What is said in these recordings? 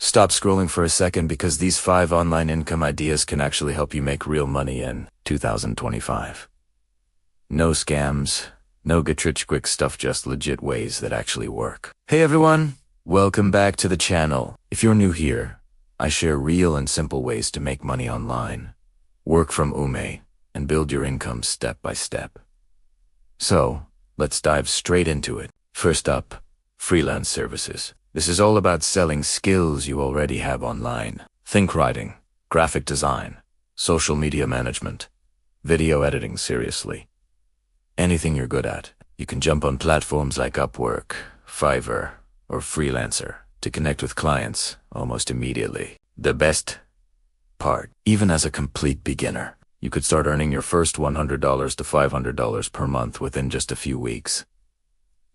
Stop scrolling for a second because these 5 online income ideas can actually help you make real money in 2025. No scams, no get-rich-quick stuff, just legit ways that actually work. Hey everyone, welcome back to the channel. If you're new here, I share real and simple ways to make money online, work from home, and build your income step by step. So, let's dive straight into it. First up, freelance services. This is all about selling skills you already have online. Think writing, graphic design, social media management, video editing, seriously. Anything you're good at. You can jump on platforms like Upwork, Fiverr, or Freelancer to connect with clients almost immediately. The best part, even as a complete beginner, you could start earning your first $100 to $500 per month within just a few weeks.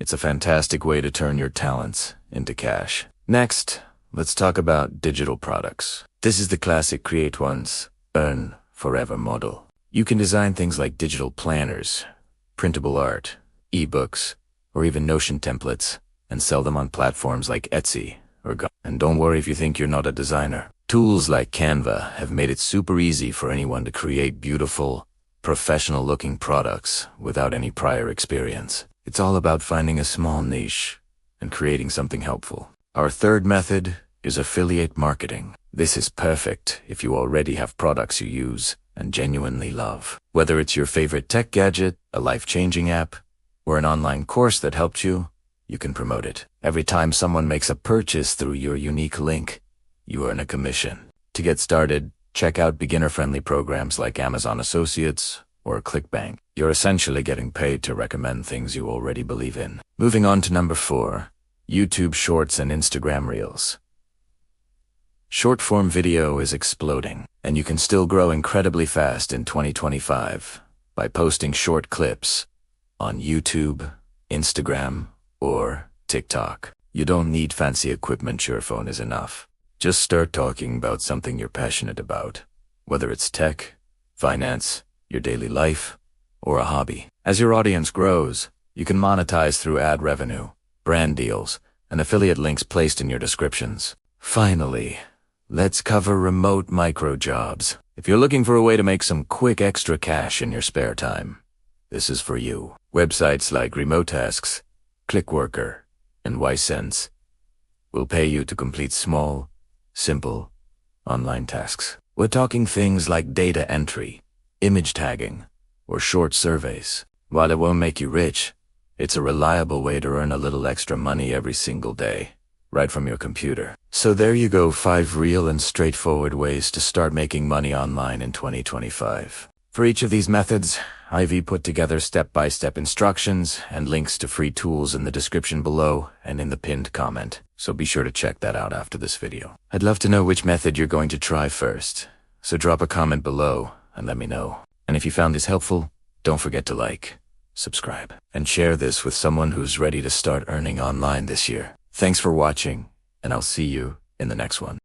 It's a fantastic way to turn your talents into cash. Next, let's talk about digital products. This is the classic create once, earn forever model. You can design things like digital planners, printable art, ebooks, or even Notion templates, and sell them on platforms like Etsy or Go. And don't worry if you think you're not a designer. Tools like Canva have made it super easy for anyone to create beautiful, professional-looking products without any prior experience. It's all about finding a small niche and creating something helpful. Our third method is affiliate marketing. This is perfect if you already have products you use and genuinely love. Whether it's your favorite tech gadget, a life-changing app, or an online course that helped you, you can promote it. Every time someone makes a purchase through your unique link, you earn a commission. To get started, check out beginner-friendly programs like Amazon Associates or ClickBank. You're essentially getting paid to recommend things you already believe in. Moving on to number 4, YouTube Shorts and Instagram Reels. Short-form video is exploding, and you can still grow incredibly fast in 2025 by posting short clips on YouTube, Instagram, or TikTok. You don't need fancy equipment, your phone is enough. Just start talking about something you're passionate about, whether it's tech, finance, your daily life, or a hobby. As your audience grows, you can monetize through ad revenue, brand deals, and affiliate links placed in your descriptions. Finally, let's cover remote micro jobs. If you're looking for a way to make some quick extra cash in your spare time, this is for you. Websites like Remote Tasks, Clickworker, and Ysense will pay you to complete small, simple, online tasks. We're talking things like data entry, image tagging, or short surveys. While it won't make you rich, it's a reliable way to earn a little extra money every single day, right from your computer. So there you go, 5 real and straightforward ways to start making money online in 2025. For each of these methods, I've put together step-by-step instructions and links to free tools in the description below and in the pinned comment, so be sure to check that out after this video. I'd love to know which method you're going to try first, so drop a comment below and let me know. And if you found this helpful, don't forget to like, subscribe, and share this with someone who's ready to start earning online this year. Thanks for watching, and I'll see you in the next one.